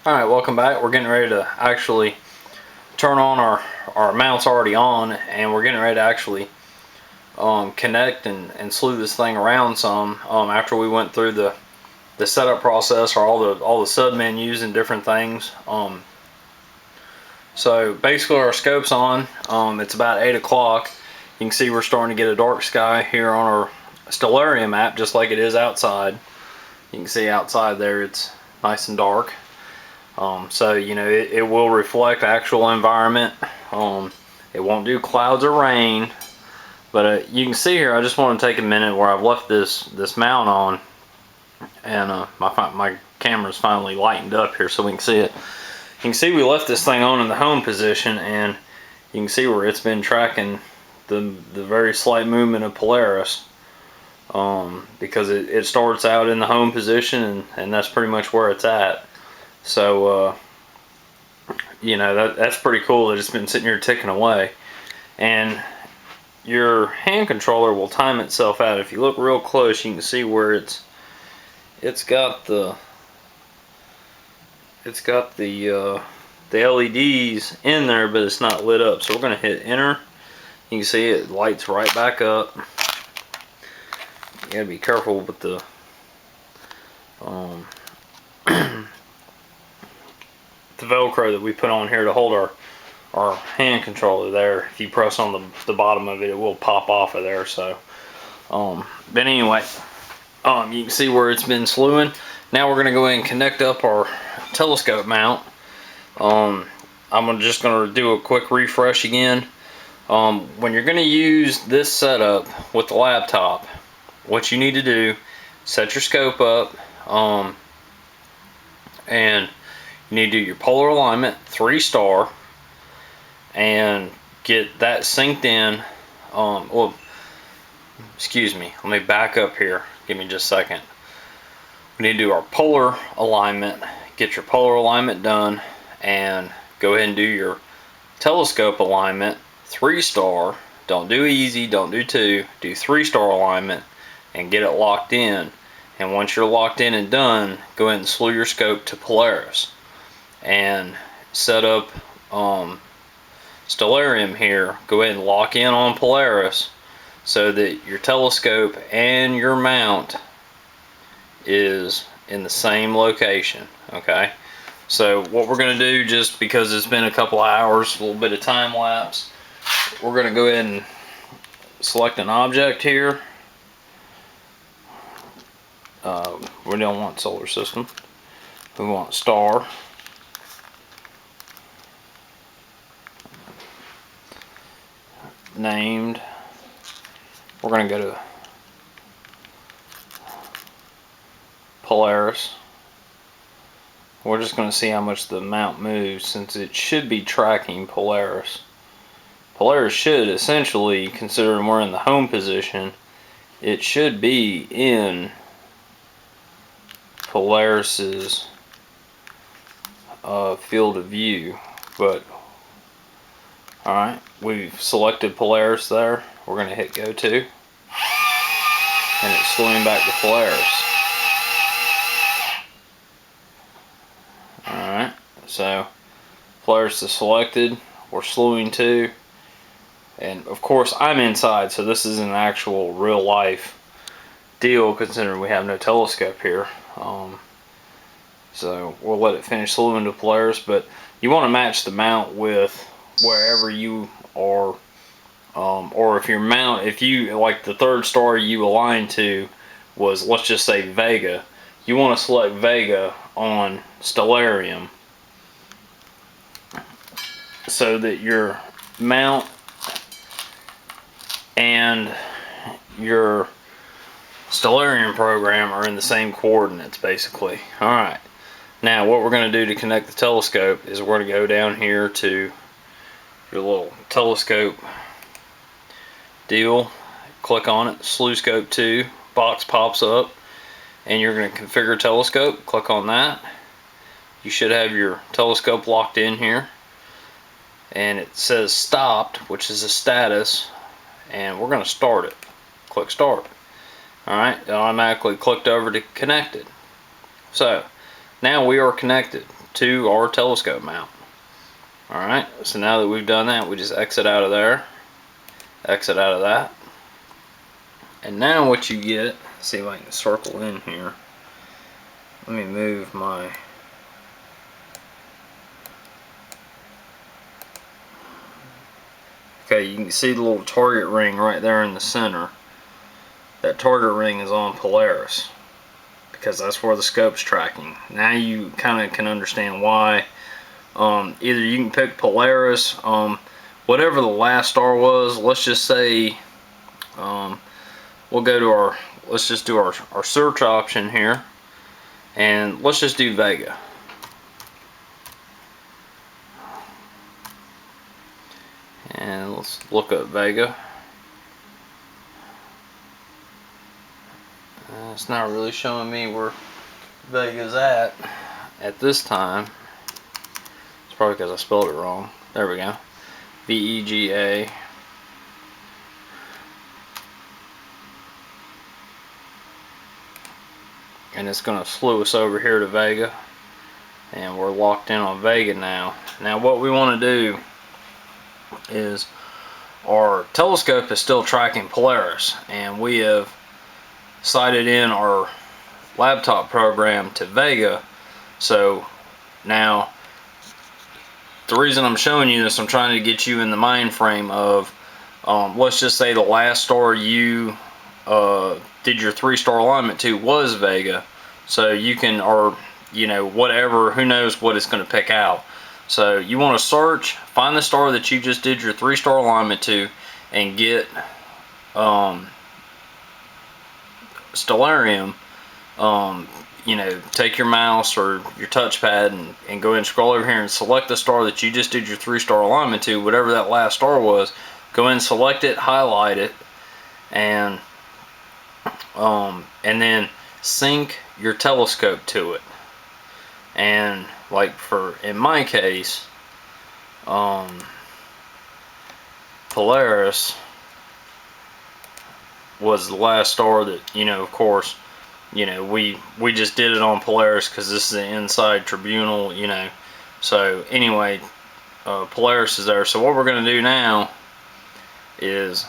Alright, welcome back. We're getting ready to actually turn on our mounts already on, and we're getting ready to actually connect and slew this thing around some after we went through the setup process, or all the sub menus and different things. So basically our scope's on. It's about 8 o'clock. You can see we're starting to get a dark sky here on our Stellarium app, just like it is outside. You can see outside there it's nice and dark. So you know it will reflect actual environment. It won't do clouds or rain, but you can see here, I just want to take a minute where I've left this mount on, and my camera's finally lightened up here so we can see it. You can see we left this thing on in the home position, and you can see where it's been tracking the very slight movement of Polaris, because it starts out in the home position, and that's pretty much where it's at. So you know, that's pretty cool that it's been sitting here ticking away. And your hand controller will time itself out. If you look real close, you can see where it's got the LEDs in there, but it's not lit up. So we're going to hit enter. You can see it lights right back up. You gotta be careful with the the Velcro that we put on here to hold our hand controller there. If you press on the bottom of it, it will pop off of there. So but anyway, you can see where it's been slewing. Now we're going to go ahead and connect up our telescope mount. I'm just going to do a quick refresh again. When you're going to use this setup with the laptop, what you need to do, set your scope up, and you need to do your polar alignment 3-star and get that synced in. Well, excuse me, let me back up here. Give me just a second. We need to do our polar alignment, get your polar alignment done, and go ahead and do your telescope alignment 3-star. Don't do easy, don't do 2, do 3-star alignment and get it locked in. And once you're locked in and done, go ahead and slew your scope to Polaris and set up Stellarium here. Go ahead and lock in on Polaris so that your telescope and your mount is in the same location. Okay, so what we're going to do, just because it's been a couple hours, a little bit of time lapse, we're going to go ahead and select an object here. We don't want solar system, we want star. Named. We're going to go to Polaris. We're just going to see how much the mount moves, since it should be tracking Polaris. Polaris should essentially, considering we're in the home position, it should be in Polaris's field of view. But alright, we've selected Polaris there. We're going to hit go to, and it's slewing back to Polaris. Alright, so Polaris is selected. We're slewing to, and of course I'm inside, so this is an actual real life deal considering we have no telescope here. So we'll let it finish slewing to Polaris, but you want to match the mount with wherever you are, or if your mount, if you, like the 3rd star you align to was, let's just say Vega, you want to select Vega on Stellarium so that your mount and your Stellarium program are in the same coordinates, basically. Alright, now what we're going to do to connect the telescope is we're going to go down here to your little telescope deal, click on it, slew scope 2, box pops up, and you're going to configure telescope. Click on that. You should have your telescope locked in here, and it says stopped, which is a status, and we're going to start it. Click start. Alright, it automatically clicked over to connected. So now we are connected. to our telescope mount. Alright, so now that we've done that, we just exit out of there, exit out of that, and now what you get, see if I can circle in here. Let me move my okay, you can see the little target ring right there in the center. That target ring is on Polaris because that's where the scope's tracking. Now you kind of can understand why. Either you can pick Polaris, whatever the last star was. Let's just say we'll go to our, let's just do our search option here, and let's just do Vega. And let's look up Vega. It's not really showing me where Vega's at this time. It's probably because I spelled it wrong. There we go. Vega. And it's going to slew us over here to Vega. And we're locked in on Vega now. Now what we want to do is, our telescope is still tracking Polaris, and we have sighted in our laptop program to Vega. So now the reason I'm showing you this, I'm trying to get you in the mind frame of let's just say the last star you did your 3-star alignment to was Vega, so you can, or you know, whatever, who knows what it's going to pick out. So you want to search, find the star that you just did your 3-star alignment to, and get Stellarium. You know, take your mouse or your touchpad and go ahead and scroll over here and select the star that you just did your 3-star alignment to, whatever that last star was. Go ahead and select it, highlight it, and then sync your telescope to it. And like in my case, Polaris was the last star that, you know, of course, you know, we just did it on Polaris because this is an inside tribunal, you know. So anyway, Polaris is there. So what we're going to do now is,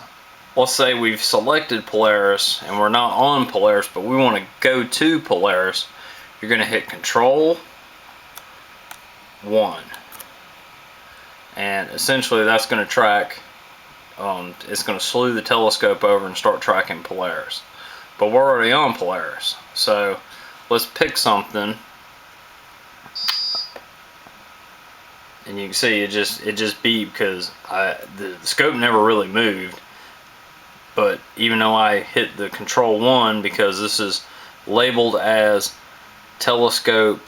let's say we've selected Polaris and we're not on Polaris, but we want to go to Polaris. You're going to hit Control 1, and essentially that's going to track, it's going to slew the telescope over and start tracking Polaris. But we're already on Polaris, so let's pick something, and you can see it just beeped because the scope never really moved. But even though I hit the Control 1, because this is labeled as telescope,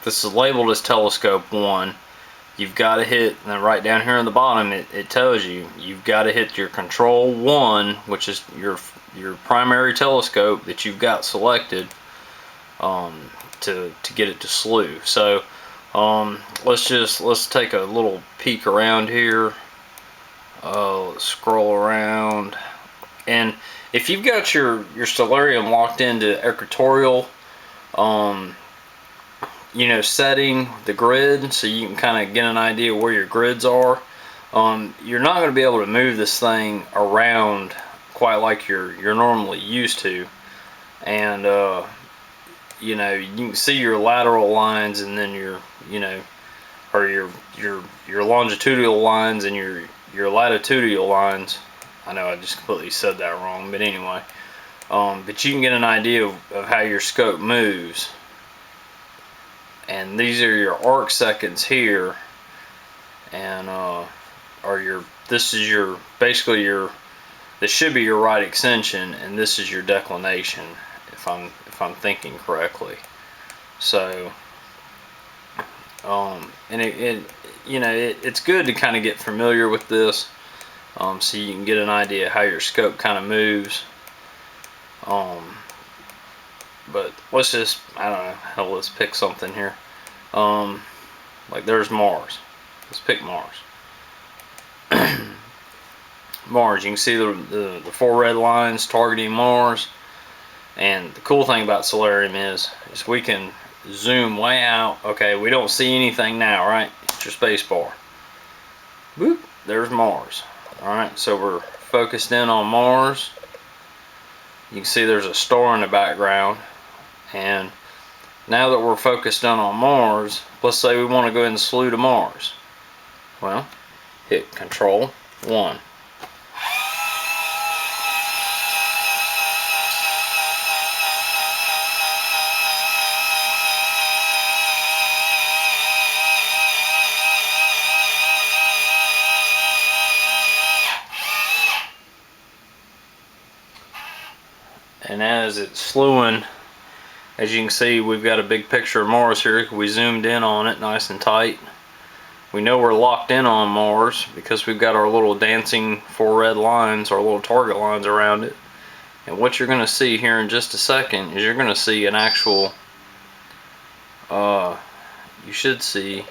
this is labeled as telescope 1, you've got to hit, and then right down here on the bottom it tells you you've got to hit your Control 1, which is your primary telescope that you've got selected, to get it to slew. So let's take a little peek around here. Let's scroll around, and if you've got your Stellarium locked into equatorial, you know, setting the grid, so you can kind of get an idea where your grids are, you're not going to be able to move this thing around quite like you're normally used to. And you know, you can see your lateral lines, and then your, you know, or your longitudinal lines and your latitudinal lines. I know I just completely said that wrong, but anyway, but you can get an idea of how your scope moves. And these are your arc seconds here, and this is your, basically your, this should be your right extension, and this is your declination, if I'm thinking correctly. So and it you know, it's good to kind of get familiar with this, so you can get an idea how your scope kind of moves. But let's just, I don't know, hell, let's pick something here. Like there's Mars. Let's pick Mars. Mars, you can see the 4 red lines targeting Mars. And the cool thing about Stellarium is we can zoom way out. Okay, we don't see anything now, right? It's your space bar. Boop, there's Mars. Alright, so we're focused in on Mars. You can see there's a star in the background. And now that we're focused in on Mars, let's say we want to go ahead and slew to Mars. Well, hit Control 1. And as it's slewing, as you can see, we've got a big picture of Mars here. We zoomed in on it nice and tight. We know we're locked in on Mars because we've got our little dancing 4 red lines, our little target lines around it. And what you're going to see here in just a second is you're going to see an actual, you should see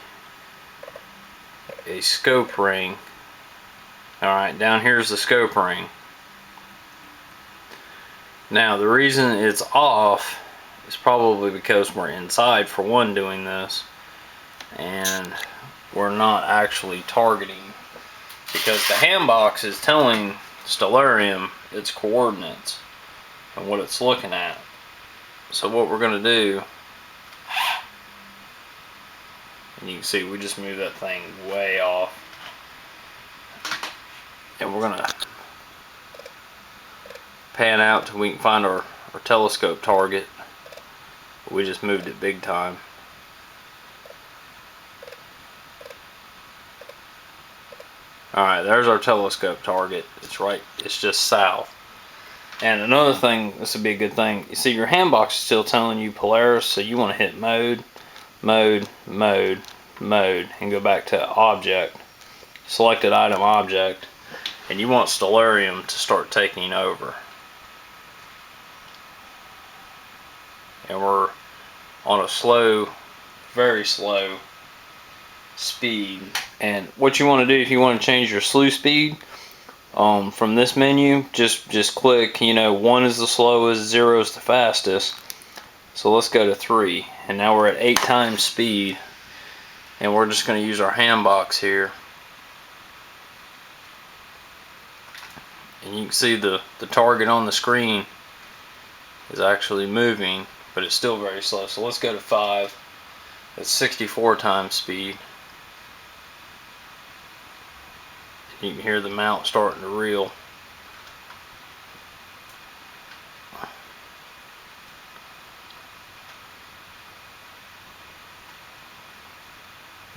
a scope ring. Alright, down here's the scope ring. Now the reason it's off is probably because we're inside, for one, doing this, and we're not actually targeting, because the ham box is telling Stellarium its coordinates and what it's looking at. So what we're going to do, and you can see we just moved that thing way off, and we're going to pan out till we can find our telescope target. We just moved it big time. Alright, there's our telescope target. It's right, it's just south. And another thing, this would be a good thing, you see your hand box is still telling you Polaris, so you want to hit mode, mode, mode, mode, and go back to object, selected item object, and you want Stellarium to start taking over. And we're on a slow, very slow speed. And what you want to do if you want to change your slew speed, from this menu, just click, 1 is the slowest, 0 is the fastest. So let's go to 3, and now we're at 8 times speed, and we're just going to use our hand box here. And you can see the target on the screen is actually moving, but it's still very slow. So let's go to 5. That's 64 times speed. You can hear the mount starting to reel.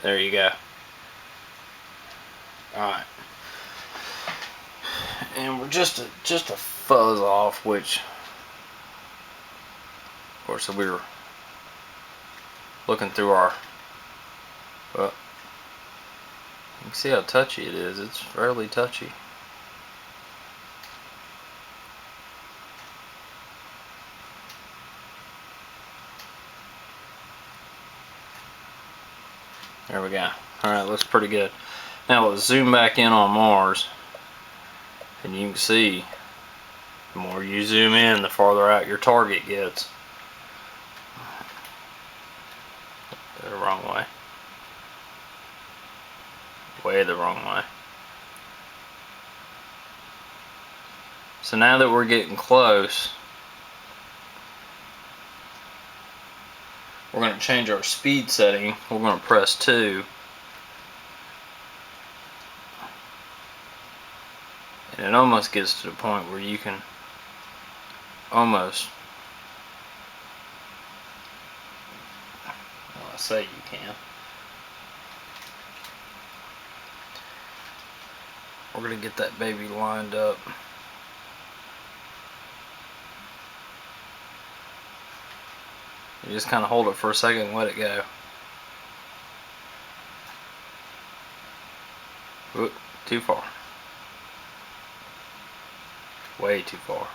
There you go. Alright. And we're just a fuzz off, which, of course, we were looking through our, well, you can see how touchy it is. It's fairly touchy. There we go. Alright, looks pretty good. Now let's zoom back in on Mars. And you can see, the more you zoom in, the farther out your target gets. The wrong way. Way the wrong way. So now that we're getting close, we're going to change our speed setting. We're going to press 2. And it almost gets to the point where you can almost, well, I say you can. We're going to get that baby lined up. You just kind of hold it for a second and let it go. Whoop, too far. Way too far.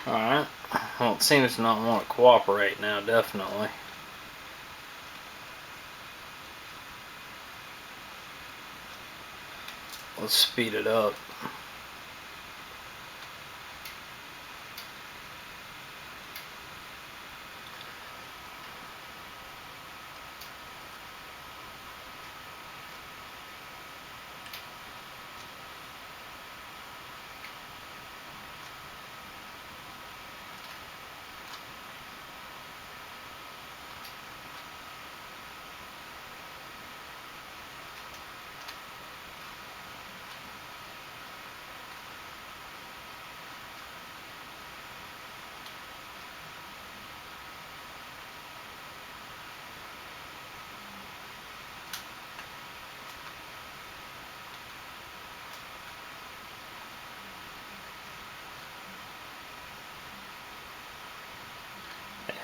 Alright. Well, it seems to not want to cooperate now, definitely. Let's speed it up.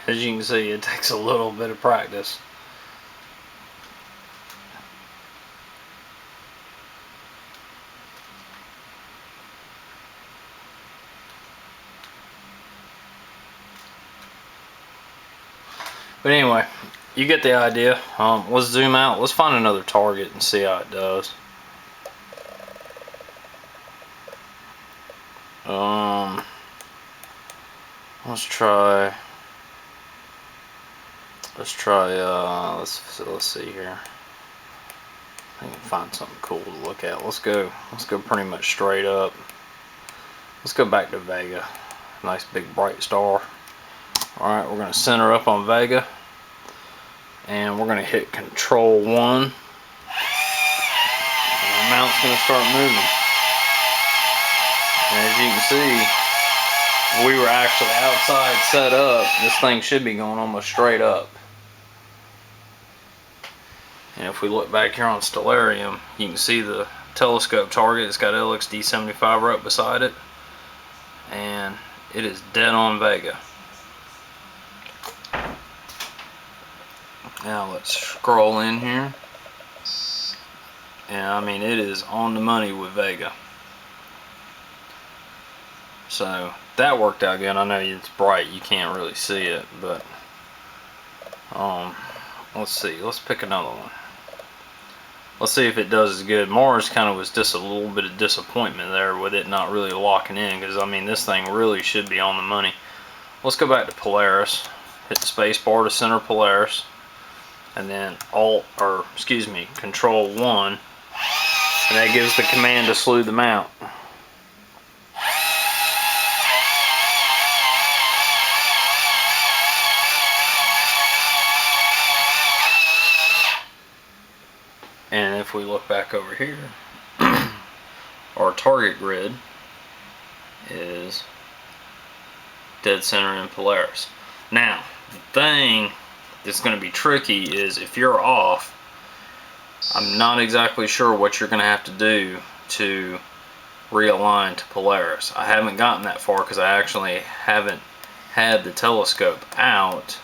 As you can see, it takes a little bit of practice. But anyway, you get the idea. Let's zoom out. Let's find another target and see how it does. Let's see here. I can find something cool to look at. Let's go pretty much straight up. Let's go back to Vega. Nice big bright star. Alright, we're going to center up on Vega. And we're going to hit Control 1. And the mount's going to start moving. And as you can see, if we were actually outside set up, this thing should be going almost straight up. And if we look back here on Stellarium, you can see the telescope target. It's got LXD75 right beside it. And it is dead on Vega. Now let's scroll in here. And I mean, it is on the money with Vega. So that worked out good. I know it's bright, you can't really see it, but let's see. Let's pick another one. Let's see if it does as good. Mars kind of was just a little bit of disappointment there with it not really locking in, because I mean this thing really should be on the money. Let's go back to Polaris. Hit the space bar to center Polaris, and then Control 1, and that gives the command to slew the mount. And if we look back over here, our target grid is dead center in Polaris. Now, the thing that's going to be tricky is if you're off, I'm not exactly sure what you're going to have to do to realign to Polaris. I haven't gotten that far because I actually haven't had the telescope out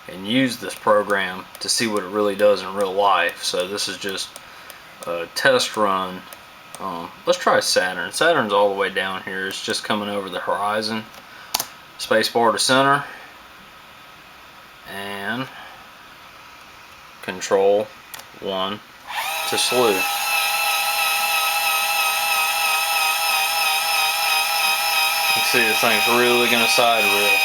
and use this program to see what it really does in real life. So this is just a test run. Let's try Saturn. Saturn's all the way down here. It's just coming over the horizon. Spacebar to center, and Control 1 to slew. You can see this thing's really going to side reel.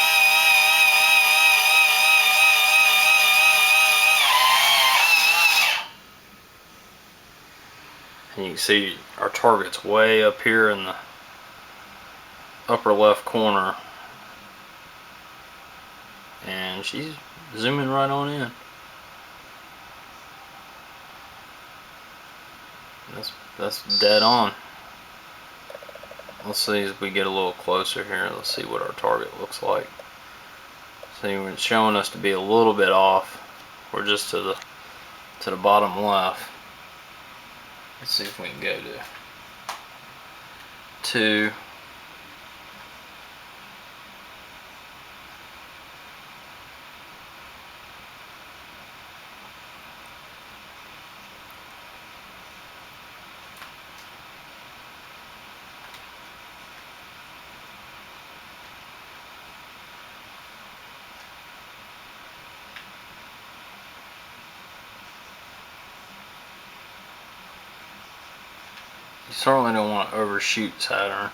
And you can see our target's way up here in the upper left corner. And she's zooming right on in. That's dead on. Let's see as we get a little closer here. Let's see what our target looks like. See, it's showing us to be a little bit off. We're just to the bottom left. Let's see if we can go to 2. certainly don't want to overshoot Saturn,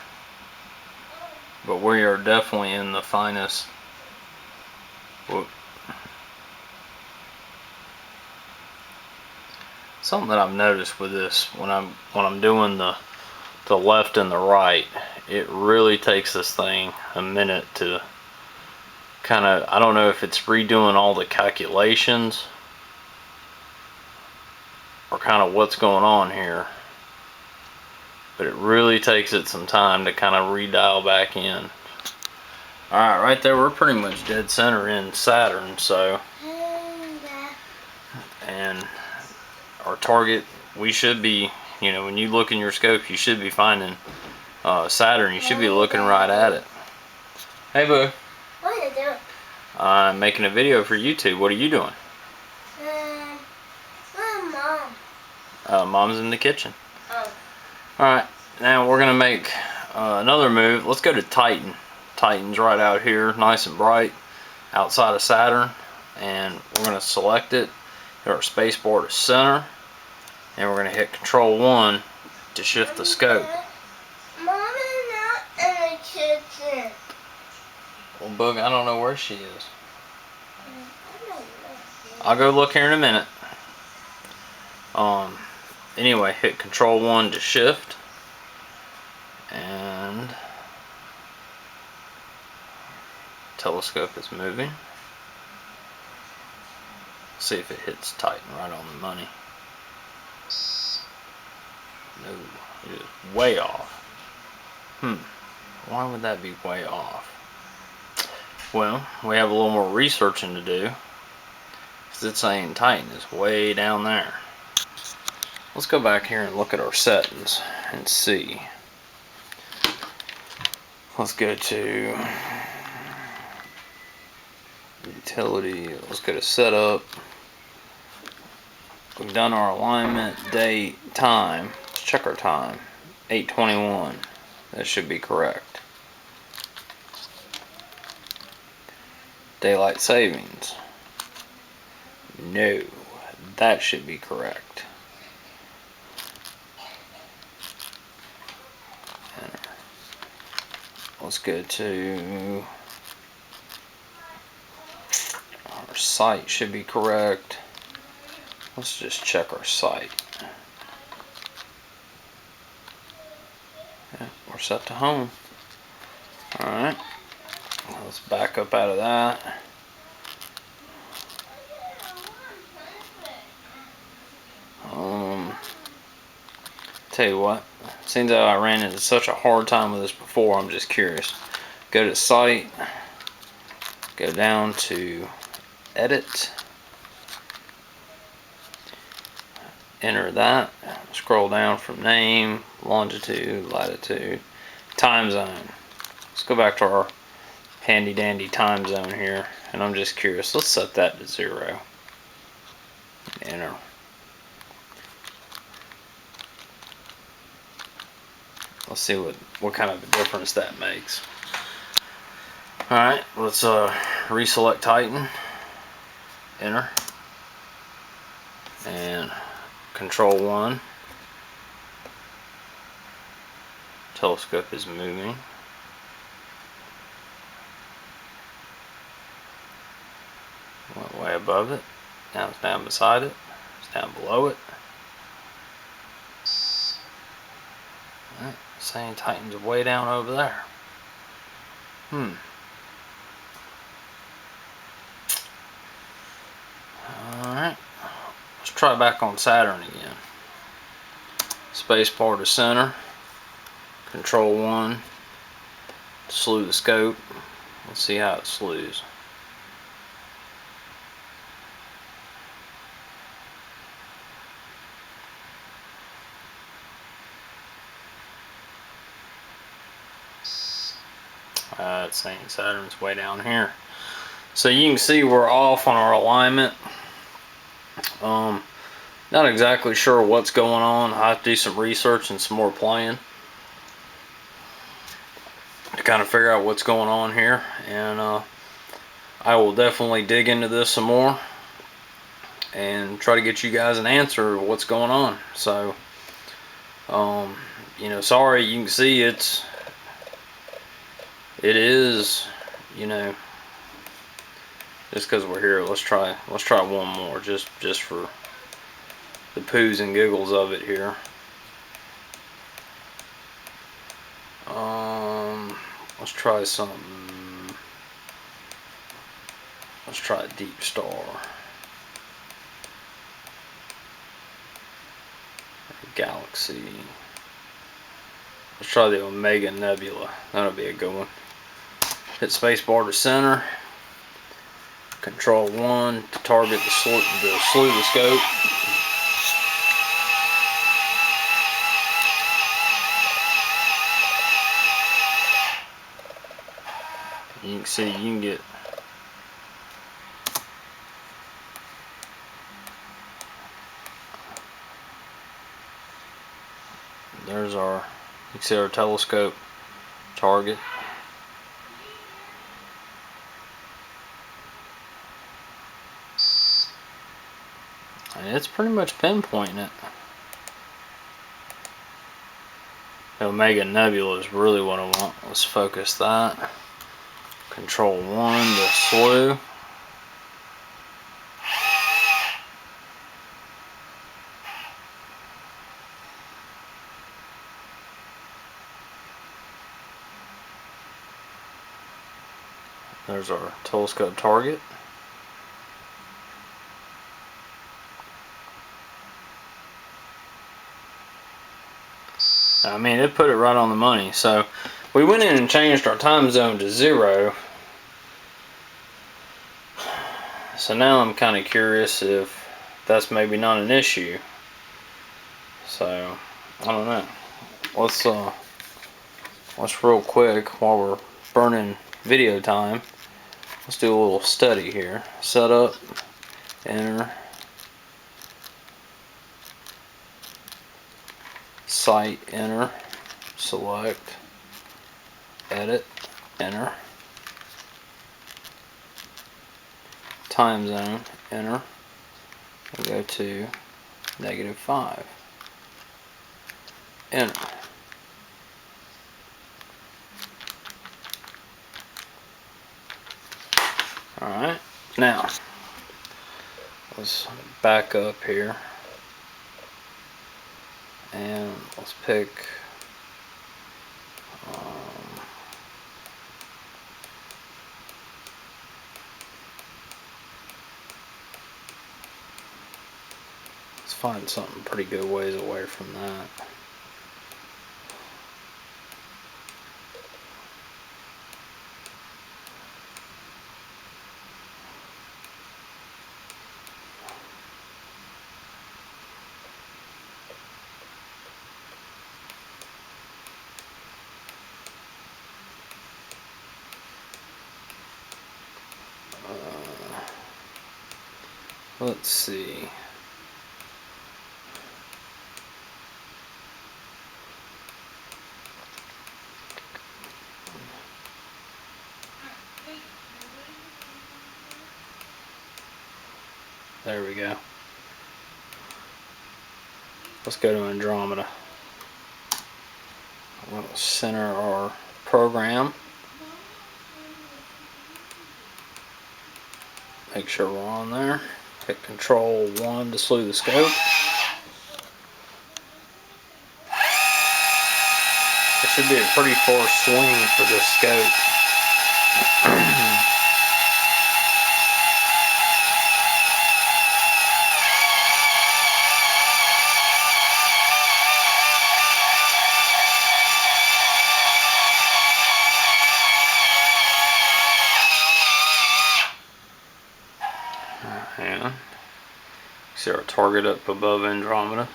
but we are definitely in the finest. Whoop. Something that I've noticed with this, when I'm doing the left and the right, it really takes this thing a minute to kind of, I don't know if it's redoing all the calculations or kind of what's going on here, but it really takes it some time to kind of redial back in. Alright, right there we're pretty much dead center in Saturn, so, and our target, we should be, you know, when you look in your scope, you should be finding Saturn. You should be looking right at it. Hey, boo. What are you doing? I'm making a video for YouTube. What are you doing? Mom. Mom's in the kitchen. Oh. Alright, now we're going to make another move. Let's go to Titan. Titan's right out here, nice and bright, outside of Saturn. And we're going to select it. Hit our space bar to center, and we're going to hit Control 1 to shift the scope. Mom is not in the kitchen. Well, Boog, I don't know where she is. I'll go look here in a minute. Anyway, hit Control 1 to shift, and telescope is moving. See if it hits Titan right on the money. No, it is way off. Why would that be way off? Well, we have a little more researching to do, because it's saying Titan is way down there. Let's go back here and look at our settings and see. Let's go to utility, let's go to setup. We've done our alignment, date, time. Let's check our time. 8:21. That should be correct. Daylight savings. No, that should be correct. Enter. Let's go to our site, should be correct. Let's just check our site. Yeah, we're set to home. Alright, let's back up out of that. Tell you what, seems that I ran into such a hard time with this before, I'm just curious. Go to site, go down to edit, enter that, scroll down from name, longitude, latitude, time zone. Let's go back to our handy dandy time zone here, and I'm just curious, let's set that to 0. Enter. Let's see what kind of a difference that makes. Alright, let's reselect Titan, enter, and Control 1. Telescope is moving. Went way above it. Now it's down beside it. It's down below it. Alright, saying Titan's way down over there. Alright, let's try back on Saturn again. Space bar to center. Control 1. Slew the scope. Let's see how it slews. It's saying Saturn's way down here. So you can see we're off on our alignment. Not exactly sure what's going on. I have to do some research and some more playing to kind of figure out what's going on here. And I will definitely dig into this some more and try to get you guys an answer of what's going on. So you know, sorry, you can see it is, you know, just because we're here, let's try one more just for the poos and giggles of it here. Let's try something. Let's try a deep star. Galaxy. Let's try the Omega Nebula. That'll be a good one. Hit spacebar to center. Control 1 to target the slew the scope. You can see, you can get there's our, you can see our telescope target. And it's pretty much pinpointing it. The Omega Nebula is really what I want. Let's focus that. Control 1 to slew. There's our telescope target. I mean, it put it right on the money. So we went in and changed our time zone to 0. So now I'm kind of curious if that's maybe not an issue. So I don't know. Let's real quick, while we're burning video time, let's do a little study here. Setup, enter, site, enter, select, edit, enter, time zone, enter, we'll go to -5, enter. Alright, now let's back up here and let's pick let's find something pretty good ways away from that. Let's see. There we go. Let's go to Andromeda. We'll center our program. Make sure we're on there. Hit Control 1 to slew the scope. It should be a pretty far swing for this scope. And see our target up above Andromeda.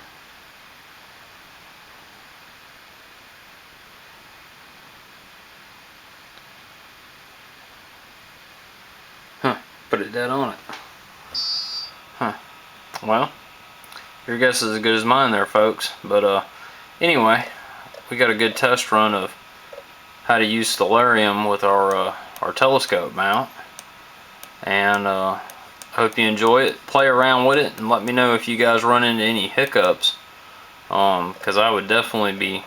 Put it dead on it. Well, your guess is as good as mine there, folks. But anyway, we got a good test run of how to use Stellarium with our telescope mount, and hope you enjoy it. Play around with it and let me know if you guys run into any hiccups, because I would definitely be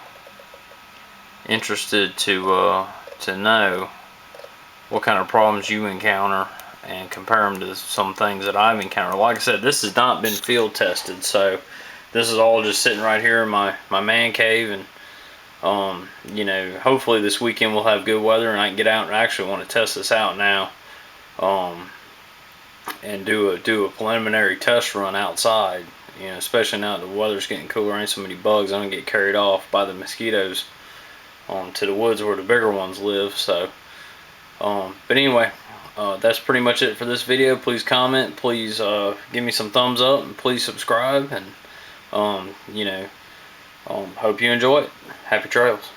interested to know what kind of problems you encounter and compare them to some things that I've encountered. Like I said, this has not been field tested, so this is all just sitting right here in my man cave, and you know, hopefully this weekend we'll have good weather and I can get out and actually want to test this out now, and do a preliminary test run outside. You know, especially now that the weather's getting cooler, ain't so many bugs. I don't get carried off by the mosquitoes to the woods where the bigger ones live. So, but anyway, that's pretty much it for this video. Please comment, please give me some thumbs up, and please subscribe. And you know, hope you enjoy it. Happy trails.